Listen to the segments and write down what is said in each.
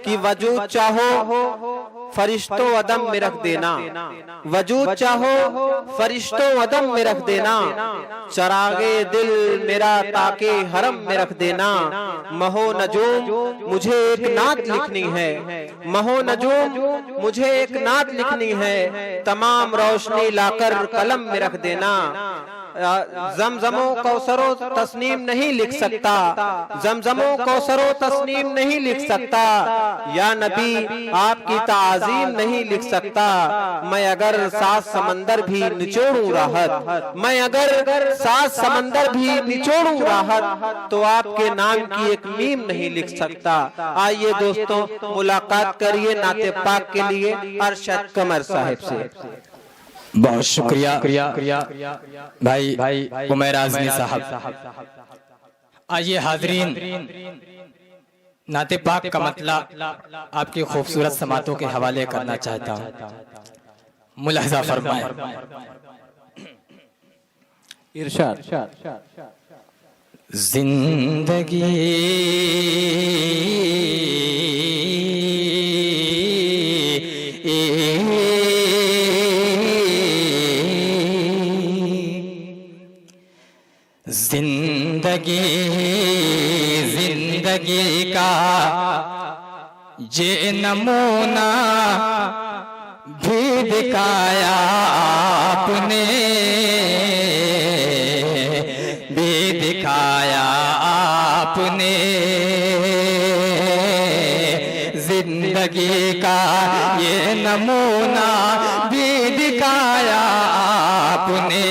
कि वजूद चाहो फरिश्तों अदम में रख देना, वजूद चाहो फरिश्तों अदम में रख देना, चरागे दिल मेरा ताके हरम में रख देना। महो नजूम मुझे एक नात लिखनी है, महो नजूम मुझे एक नात लिखनी है, तमाम रोशनी लाकर कलम में रख देना। जमजमो कौसरो तस्नीम नहीं लिख सकता, जमजमो कौसरो तस्नीम नहीं लिख सकता, या नबी आपकी ताज़ीम नहीं लिख सकता। मैं अगर 7 समंदर भी निचोड़ूं राहत, मैं अगर 7 समंदर भी निचोड़ूं राहत, तो आपके नाम की एक मीम नहीं लिख सकता। आइए दोस्तों मुलाकात करिए नाते पाक के लिए अरशद कमर साहिब से। बहुत शुक्रिया भाई उमैर आज़मी साहब। आइए हाज़रीन, नाते पाक का मतला आपकी खूबसूरत समातों के हवाले करना चाहता हूँ, मुलाहिज़ा फरमाएं। इरशाद। जिंदगी जिंदगी जिंदगी का ये नमूना भी दिखाया आपने, भी दिखाया आपने। जिंदगी का ये नमूना भी दिखाया आपने,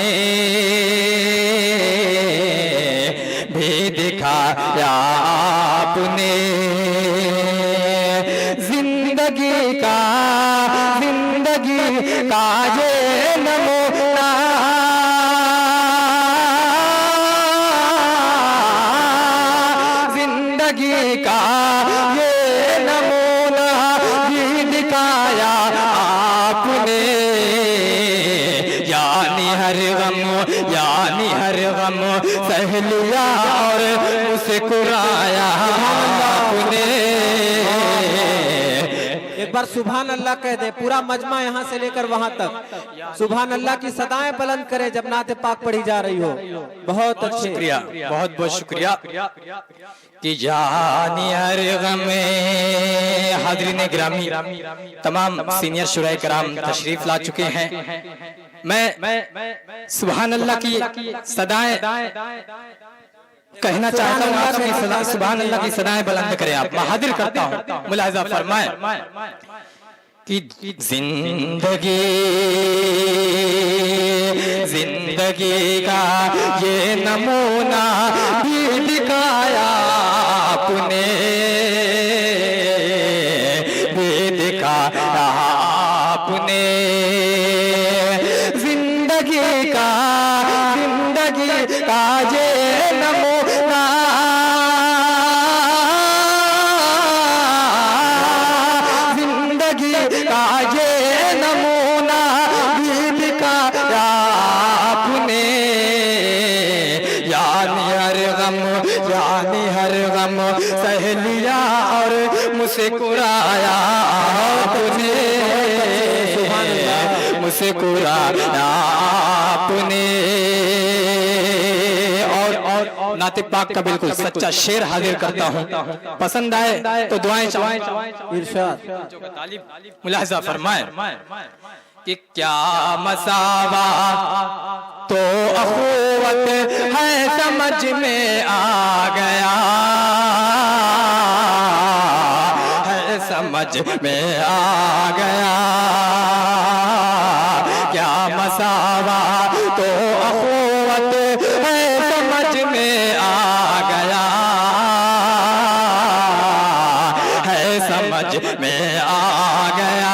दिखाया आपने। जिंदगी का ये नमूना, जिंदगी का ये नमूना भी दिखाया आपने। यानी हर गम सह लिया और मुस्कुराया आपने। एक बार सुभान अल्लाह कह दे, पूरा मजमा यहाँ से लेकर वहां तक सुभान अल्लाह की सदाएं बुलंद करे जब नाते पाक पढ़ी जा रही हो। बहुत अच्छे, शुक्रिया, बहुत बहुत शुक्रिया। कि जानी हर गम में हाज़रीन गिरामी, तमाम सीनियर शुराए कराम तशरीफ ला चुके हैं। मैं सुभान अल्लाह की सदाएं कहना चाहता हूँ आपकी सुभान अल्लाह की सदाएं बुलंद करें आप। मैं हाजिर करता हूँ, मुलाहिज़ा फरमाएं कि जिंदगी का ये नमूना भी दिखाया आपने, भी दिखाया आपने। जिंदगी का ये नमूना, जिंदगी का ये नमूना भी दिखाया आपने। यानी हर गम सह लिया और मुस्कुराया आपने, मुस्कुराया आपने। और नाते पाक का बिल्कुल सच्चा शेर हाजिर करता हूँ, पसंद आए तो दुआएं चाहें। इरशाद। मुलाहिज़ा फरमाएं कि क्या मसावा तो अखुवत है समझ में आ गया, है समझ में आ गया। क्या मसावा तो अखुवत है समझ में आ गया, है समझ में आ गया।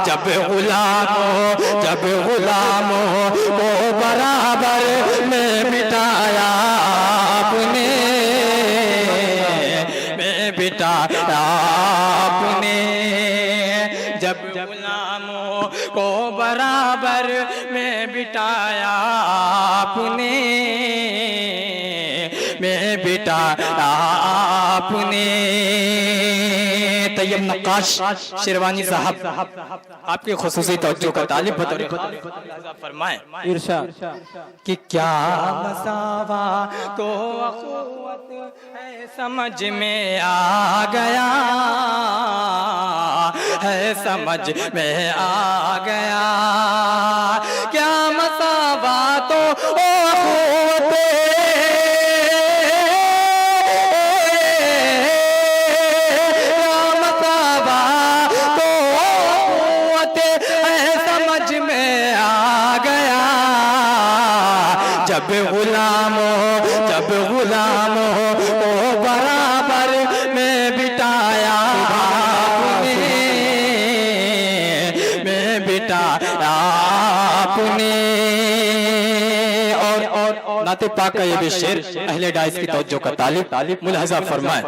जब गुलामों को बराबर में बिठाया आपने, बिटाया आपने, मैं बिटाया आपने। तैयब नक्काश शेरवानी साहब आपके खुसूसी तवज्जो का तालिब बतौर फरमाए इरशाद कि क्या मसावा तो अखुवत है समझ में आ गया, है समझ में आ गया। क्या मसावा तो अखुवत, जब गुलाम हो ओ बराबर में बिटाया आपने, में बिटाया आपने। और नाते पाक का ये भी शेर अहले डाइस की तवज्जो का तालिब मुलाहजा फरमाए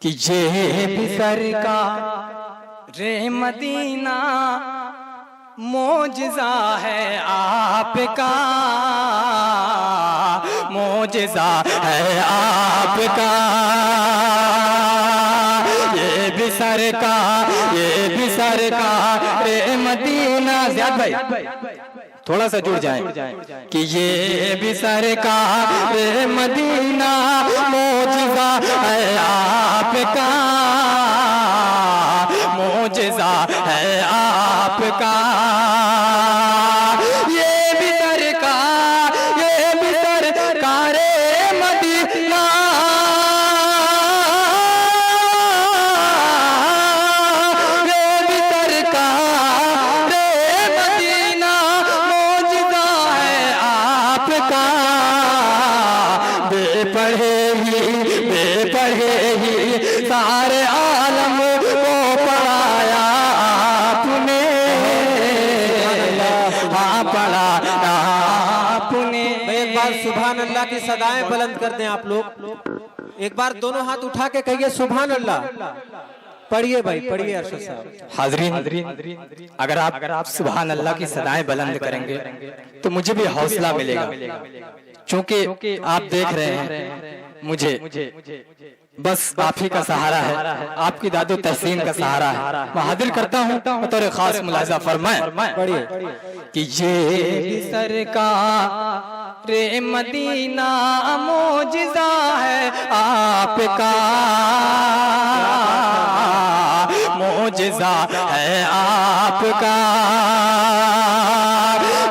कि ये भी सरकार रे मदीना मोजज़ा है आपका, मोजज़ा है आपका। ये भी सरकार रे मदीना, ज़ियाद भाई थोड़ा सा जुड़ जाएं कि ये भी सरकार रे मदीना मोजज़ा है आपका, मोजज़ा है आपका। ये भी सरकार मदीना, ये भी सरकार मदीना मोजज़ा है आपका। बेपढ़े ही सारे आलम को पढ़ाया आपने, हाँ पढ़ाया आपने। एक बार सुभान अल्लाह की सदाएं बुलंद कर दें आप लोग। एक बार दोनों हाथ उठा के कहिए सुभान अल्लाह। पढ़िए भाई, पढ़िए अरशद साहब। हाज़रीन, अगर आप सुभान अल्लाह की सदाएं बुलंद करेंगे तो मुझे भी हौसला मिलेगा, क्योंकि आप देख रहे हैं मुझे बस आप ही का सहारा है, आपकी दादो तहसीन का सहारा है। मैं हाजिर करता हूँ बतौर खास मुलाहिजा फरमाए कि ये सरकार रे मदीना मोजज़ा है आपका, मोजज़ा है आपका।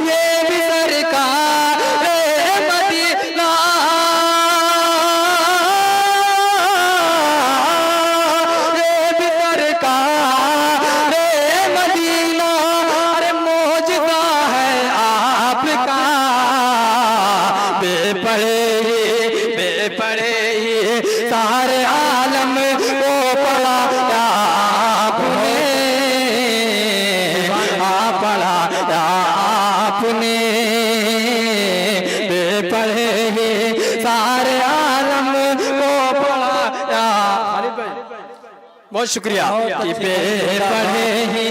ये भी सरकार रे मदीना, ये भी सरकार रे मदीना, अरे मोजज़ा है आपका। बेपढ़े ही सारे आलम को पढ़ाया आपने, पढ़ाया आपने। बेपढ़े ही सारे आलम को पढ़ाया। बहुत शुक्रिया कि बेपढ़े ही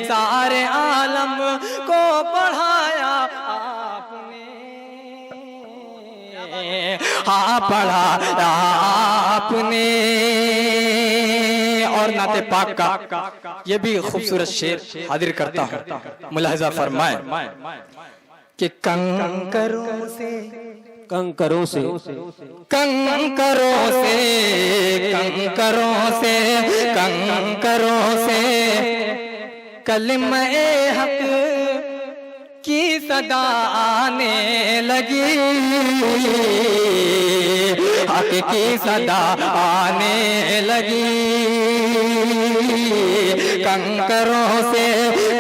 सारे आलम को पढ़ाया आपने, हाँ पढ़ाया आपने। और नाते पाक का ये भी खूबसूरत शेर हाजिर करता हूँ, मुलाहिजा फरमाए कि कंकरों से कंकरों से कलिमे हक की सदा आने लगी, हक की सदा आने लगी। कंकरों से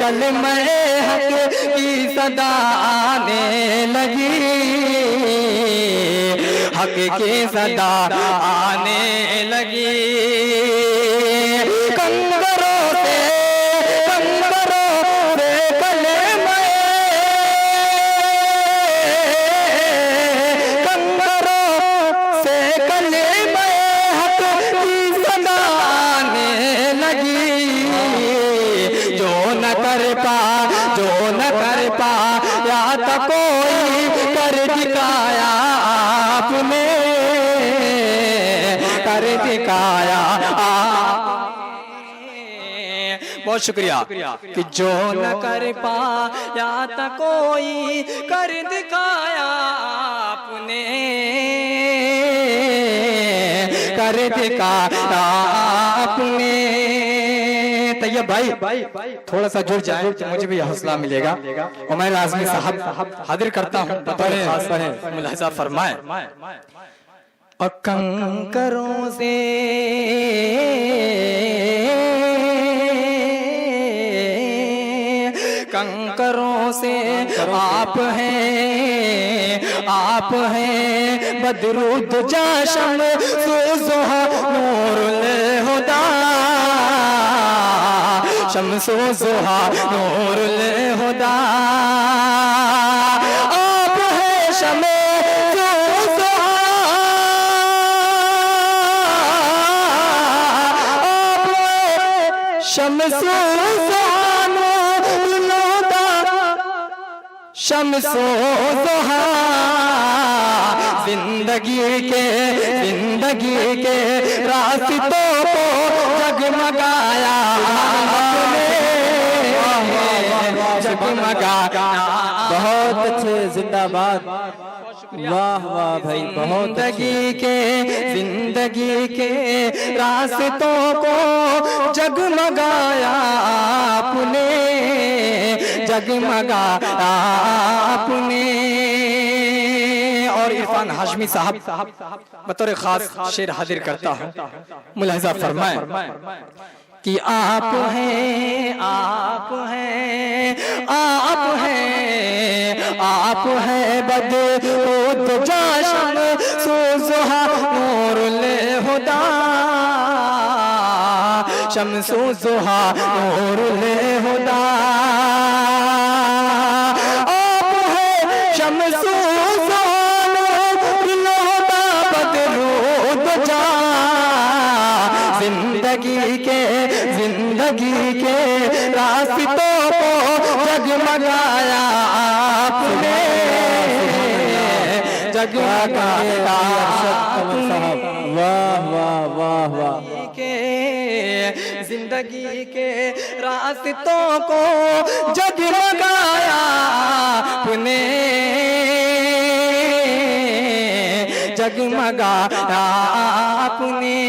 कलिमे हक की सदा आने लगी, हक की सदा आने लगी। कंकरों से जो न कर पाया कर दिखाया बहुत शुक्रिया कि जो न कर पाया था कोई कर दिखाया आपने कर दिखाया आपने। तैयब भाई थोड़ा सा जुड़ जाए तो मुझे भी हौसला मिलेगा। उमैर आज़मी साहब हाजिर करता हूँ बतौर खास मुलाहिजा फरमाए। और कंकरों से आप हैं बदरुद जाशम सुज़ुहा नूरुल हुदा शम्सो ज़ुहा नूरुल हुदा। आप हैं शमे सुज़ुहा आप हैं शम्सो शम्सो ज़ुहा जिंदगी के रास्तों को जगमगाया आपने जगमगाया। बहुत अच्छे, जिंदाबाद, वाह वाह भाई, बहुत जिंदगी के रास्तों को जगमगाया आपने जगमगाया आपने। और इरफान हाशमी साहब बतौर खास शेर हाजिर करता हूँ, मुलाहिजा फरमाएं कि आप हैं बदरुद जाशम सुज़ुहा नूरुल हुदा शम्सो ज़ुहा नूरुल हुदा। आप हैं शम्सो ज़ुहा नूरुल हुदा बदरुद जा जिंदगी के रास्तों को जगमगाया आपने जगमगाया आपने। वाह वाह वाह वाह। जिंदगी के रास्तों को जगमगाया आपने जगमगाया आपने।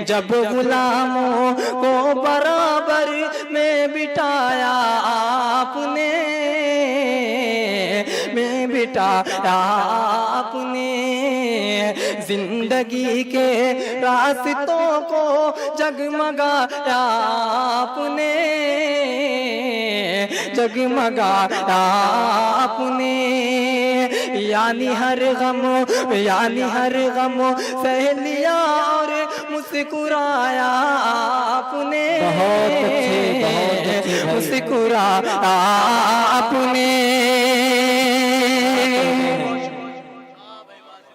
जब गुलामों को बराबर में बिठाया आपने आपने जिंदगी के रास्तों को जगमगाया आपने जगमगाया आपने। यानी हर गम सह लिया और मुस्कुराया आपने बहुत अच्छे, बहुत अच्छे भाई। मुस्कुराया आपने